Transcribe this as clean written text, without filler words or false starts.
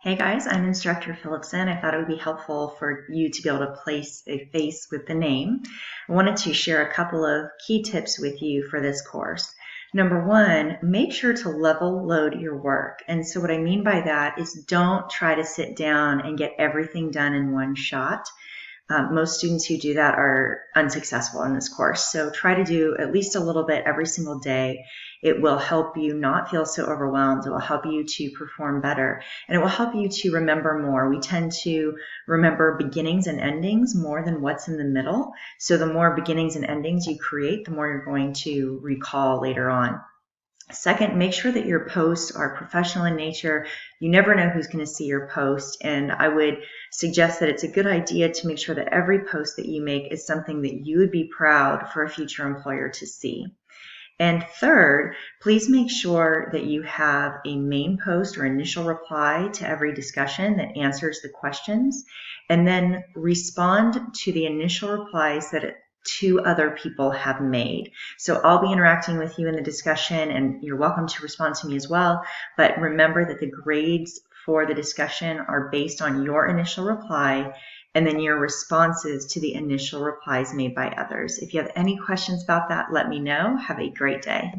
Hey guys, I'm Instructor Phillipson. I thought it would be helpful for you to be able to place a face with the name. I wanted to share a couple of key tips with you for this course. Number one, make sure to level load your work. And so what I mean by that is don't try to sit down and get everything done in one shot. Most students who do that are unsuccessful in this course. So try to do at least a little bit every single day. It will help you not feel so overwhelmed. It will help you to perform better, and it will help you to remember more. We tend to remember beginnings and endings more than what's in the middle. So the more beginnings and endings you create, the more you're going to recall later on. Second, make sure that your posts are professional in nature. You never know who's going to see your post, and I would suggest that it's a good idea to make sure that every post that you make is something that you would be proud for a future employer to see. And third, please make sure that you have a main post or initial reply to every discussion that answers the questions, and then respond to the initial replies that two other people have made. So I'll be interacting with you in the discussion, and you're welcome to respond to me as well. But remember that the grades for the discussion are based on your initial reply and then your responses to the initial replies made by others. If you have any questions about that, let me know. Have a great day.